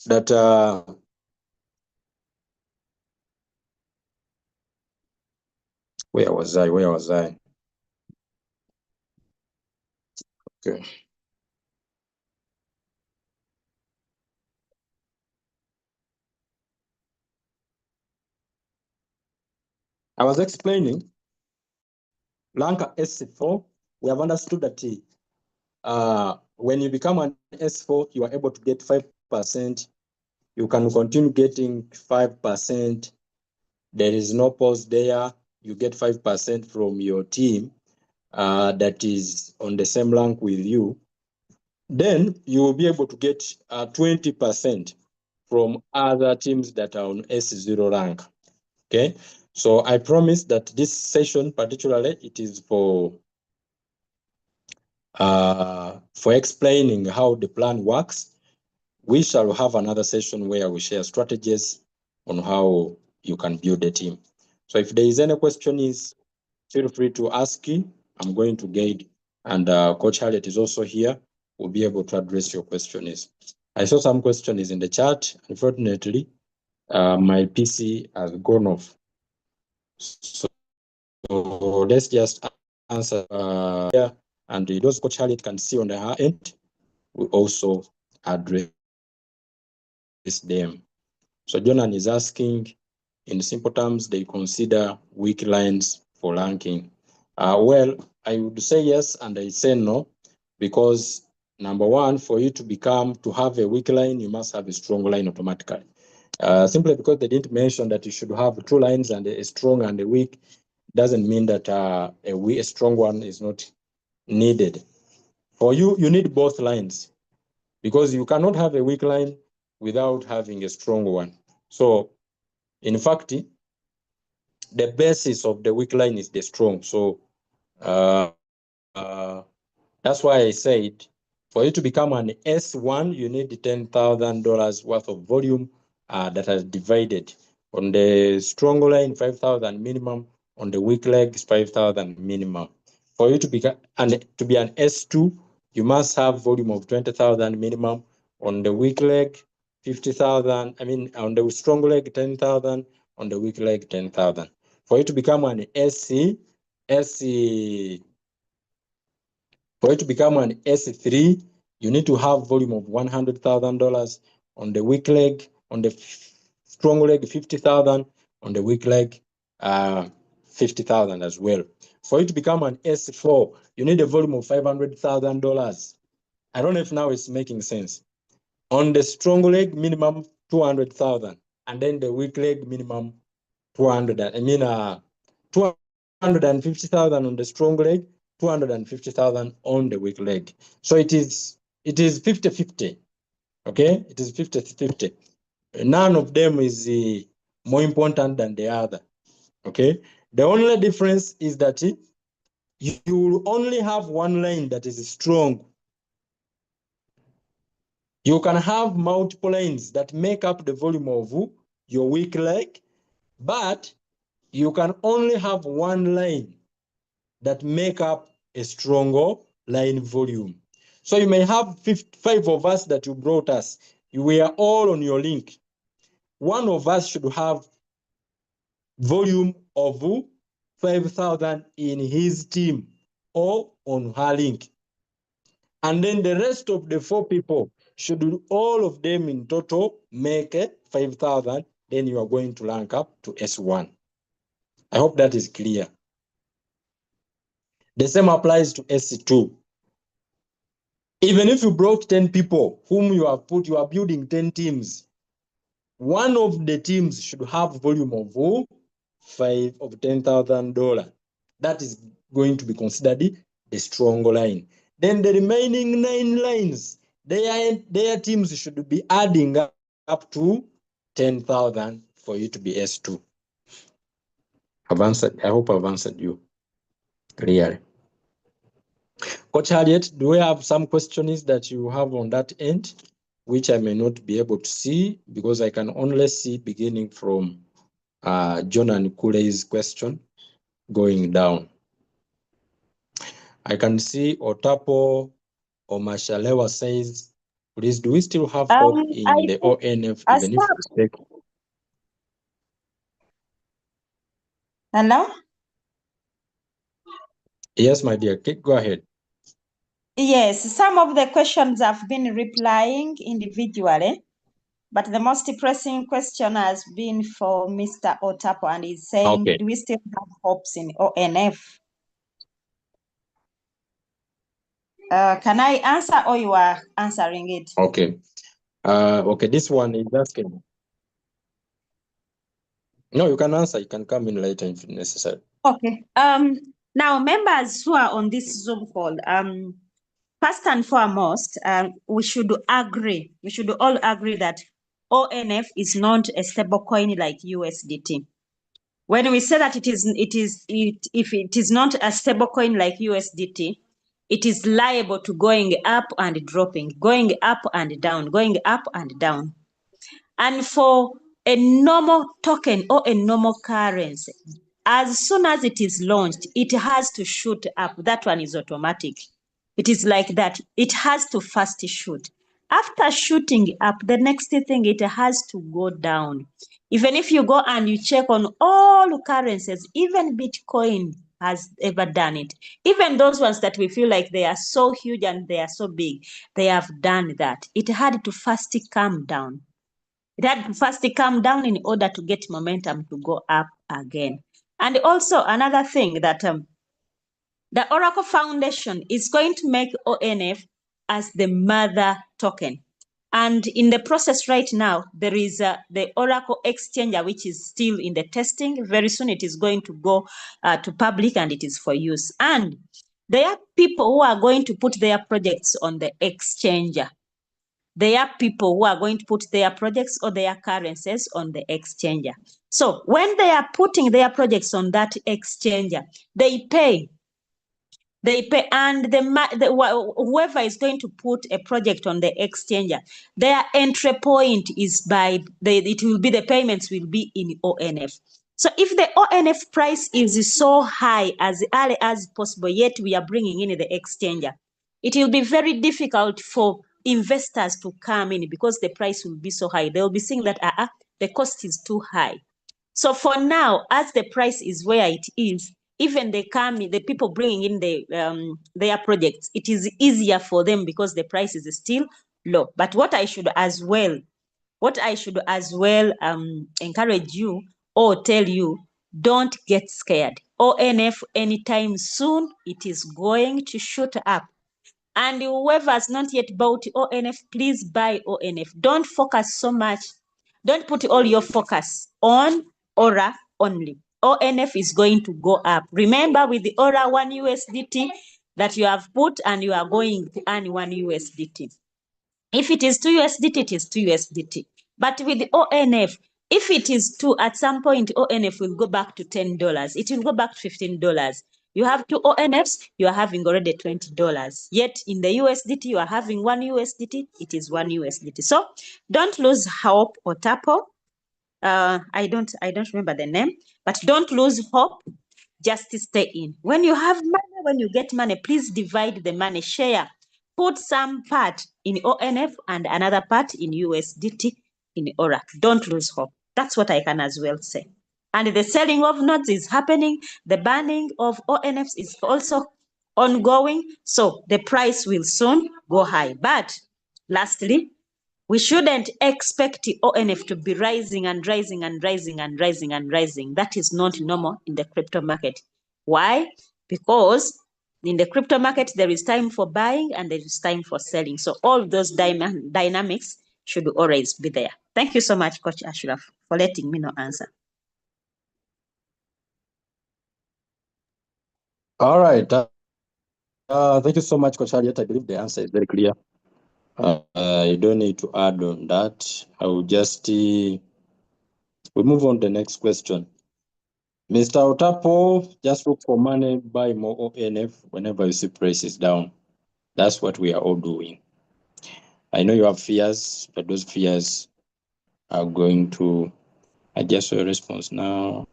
that where was I? Okay. I was explaining Lanka S4. We have understood that when you become an S4, you are able to get 5%. You can continue getting 5%. There is no pause there. You get 5% from your team that is on the same rank with you. Then you will be able to get 20% from other teams that are on S0 rank. Okay, so I promise that this session particularly, it is for explaining how the plan works. We shall have another session where we share strategies on how you can build a team. So if there is any questions, feel free to ask. I'm going to guide, and Coach Harriet is also here. We'll be able to address your questions. I saw some questions in the chat. Unfortunately, my PC has gone off. So let's just answer here, and those Coach Harriet can see on her end, we also address them. So Jonan is asking, in simple terms, they consider weak lines for ranking. Well, I would say yes, and I say no, because number one, for you to have a weak line, you must have a strong line automatically. Simply because they didn't mention that you should have two lines, and a strong and a weak, doesn't mean that a strong one is not needed. For you, you need both lines, because you cannot have a weak line without having a strong one. So, in fact, the basis of the weak line is the strong. So, that's why I said, for you to become an S1, you need $10,000 worth of volume that is divided. On the strong line, 5,000 minimum. On the weak leg, 5,000 minimum. For you to be an S2, you must have volume of 20,000 minimum. On the weak leg, 50,000. I mean, on the strong leg, 10,000. On the weak leg, 10,000. For you to become an for you to become an S3, you need to have volume of $100,000. On the weak leg, on the strong leg, 50,000. On the weak leg, 50,000 as well. For you to become an S4, you need a volume of $500,000. I don't know if now it's making sense. On the strong leg, minimum 200,000, and then the weak leg, minimum 250,000 on the strong leg, 250,000 on the weak leg. So it is 50-50. Okay, it is 50-50. None of them is more important than the other. Okay, the only difference is that you will only have one line that is strong. You can have multiple lines that make up the volume of your weak leg, but you can only have one line that make up a stronger line volume. So you may have 5 of us that you brought us. We are all on your link. One of us should have volume of 5,000 in his team or on her link. And then the rest of the 4 people, should all of them in total make 5,000, then you are going to rank up to S1. I hope that is clear. The same applies to S2. Even if you brought 10 people whom you have put, you are building 10 teams. One of the teams should have volume of $10,000. That is going to be considered a strong line. Then the remaining 9 lines, their teams should be adding up to 10,000 for you to be S2. I hope I've answered you clearly. Coach Harriet, do we have some questions that you have on that end, which I may not be able to see because I can only see beginning from John and Kule's question going down. I can see Otapo or Mashalewa says, please, do we still have hope in the ONF even if it's fake? Hello? Yes, my dear, go ahead. Yes, some of the questions I've been replying individually, but the most pressing question has been for Mr. Otapo, and he's saying, Okay. do we still have hopes in ONF? Can I answer or you are answering it? Okay. Okay, this one is asking. No, you can answer. You can come in later if necessary. Okay. Now, members who are on this Zoom call, first and foremost, we should agree. We should all agree that ONF is not a stable coin like USDT. When we say that if it is not a stable coin like USDT, it is liable to going up and dropping, going up and down, going up and down. And for a normal token or a normal currency, as soon as it is launched, it has to shoot up. That one is automatic. It is like that. It has to first shoot. After shooting up, the next thing, it has to go down. Even if you go and you check on all currencies, even Bitcoin has ever done it. Even those ones that we feel like they are so huge and they are so big, they have done that. It had to first come down. It had to first come down in order to get momentum to go up again. And also another thing that the Oracle Foundation is going to make ONF as the mother token. And in the process right now, there is the Oracle Exchanger, which is still in the testing. Very soon it is going to go to public and it is for use. And there are people who are going to put their projects on the Exchanger. There are people who are going to put their projects or their currencies on the exchanger. So when they are putting their projects on that exchanger, they pay, and whoever is going to put a project on the exchanger, their entry point is it will be, the payments will be in ONF. So if the ONF price is so high as early as possible, yet we are bringing in the exchanger, it will be very difficult for investors to come in because the price will be so high. They will be seeing that the cost is too high. So for now, as the price is where it is, even the people bringing in their projects, it is easier for them because the price is still low. But what I should as well encourage you or tell you, don't get scared. ONF anytime soon, it is going to shoot up. And whoever has not yet bought ONF, please buy ONF. Don't focus so much. Don't put all your focus on Aura only. ONF is going to go up. Remember, with the Aura 1 USDT that you have put, and you are going to earn 1 USDT. If it is 2 USDT, it is 2 USDT. But with the ONF, if it is 2, at some point, ONF will go back to $10. It will go back to $15. You have 2 ONFs, you are having already $20. Yet in the USDT, you are having 1 USDT, it is 1 USDT. So don't lose hope, Otapo. I don't remember the name, but don't lose hope. Just stay in. When you have money, when you get money, please divide the money, share. Put some part in ONF and another part in USDT in Aura. Don't lose hope. That's what I can as well say. and the selling of notes is happening. The banning of ONFs is also ongoing. So the price will soon go high. But lastly, we shouldn't expect the ONF to be rising and rising and rising and rising and rising. That is not normal in the crypto market. Why? Because in the crypto market, there is time for buying and there is time for selling. So all those dynamics should always be there. Thank you so much, Coach Ashraf, for letting me know answer. All right. Thank you so much, Coach Harriet. I believe the answer is very clear. You don't need to add on that. I will just we move on to the next question. Mr. Otapo, just look for money, buy more ONF whenever you see prices down. That's what we are all doing. I know you have fears, but those fears are going to adjust your response now.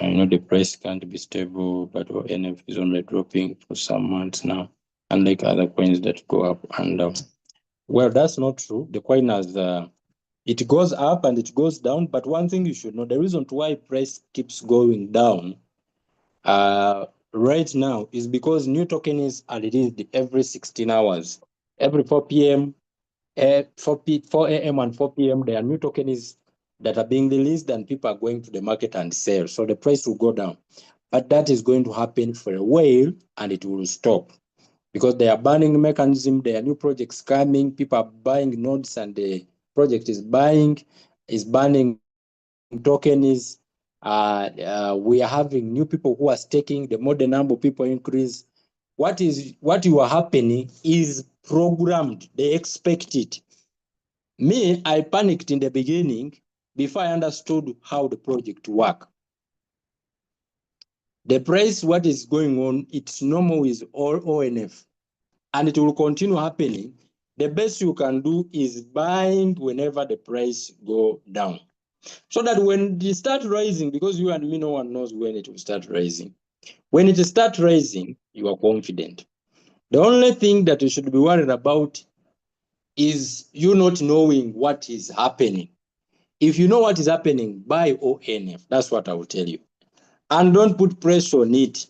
I know the price can't be stable, but ONF is only dropping for some months now, unlike other coins that go up and down. Well, that's not true. The coin has it goes up and it goes down, but one thing you should know, the reason why price keeps going down right now is because new tokens are released every 16 hours. Every 4 p.m., 4 a.m. and 4 p.m., there are new tokens that are being released and people are going to the market and sell. So the price will go down. But that is going to happen for a while and it will stop. Because they are banning mechanism, there are new projects coming, people are buying nodes and the project is banning tokens. We are having new people who are staking. The more the number of people increase, what you are happening is programmed. They expect it. Me, I panicked in the beginning before I understood how the project work. The price, what is going on, it's normal with all ONF, and it will continue happening. The best you can do is buying whenever the price go down. So that when it start rising, because you and me, no one knows when it will start rising. When it starts rising, you are confident. The only thing that you should be worried about is you not knowing what is happening. If you know what is happening, buy ONF. That's what I will tell you. And don't put pressure on it.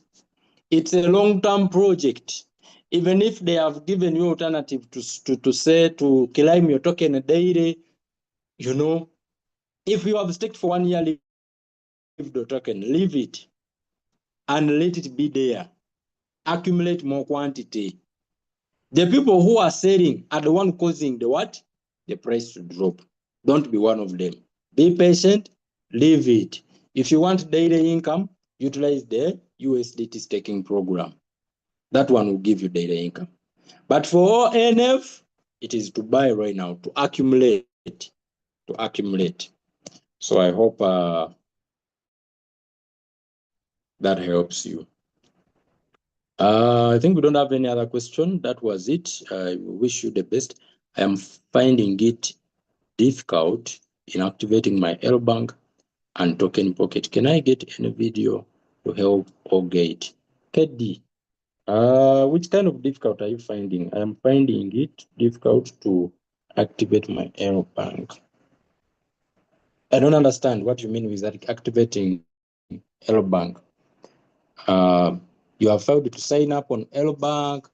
It's a long-term project. Even if they have given you alternative to say to claim your token daily, you know, if you have staked for 1 year, leave the token, leave it, and let it be there. Accumulate more quantity. The people who are selling are the one causing the what? The price to drop. Don't be one of them. Be patient, leave it. If you want daily income, utilize the USDT staking program. That one will give you daily income. But for ONF, it is to buy right now, to accumulate. So I hope that helps you. I think we don't have any other question. That was it. I wish you the best. I am finding it difficult in activating my L bank and token pocket. Can I get any video to help or gate? KD, which kind of difficult are you finding? I am finding it difficult to activate my L bank. I don't understand what you mean with that activating L bank. You have failed to sign up on L bank.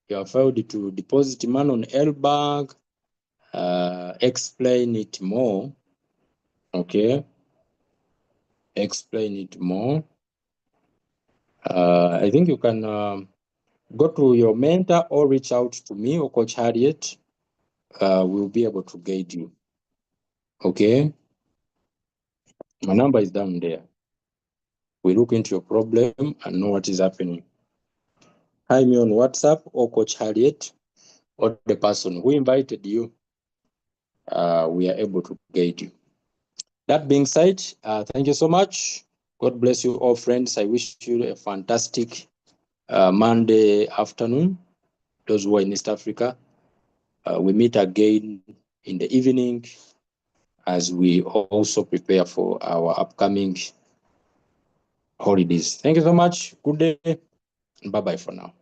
You have failed to deposit money on L bank. Explain it more. Okay. Explain it more. I think you can go to your mentor or reach out to me or Coach Harriet. We'll be able to guide you. Okay. My number is down there. We look into your problem and know what is happening. Hi me on WhatsApp or Coach Harriet or the person who invited you. We are able to guide you. That being said, thank you so much. God bless you all, friends. I wish you a fantastic Monday afternoon. Those who are in East Africa, we meet again in the evening as we also prepare for our upcoming holidays. Thank you so much. Good day. Bye-bye for now.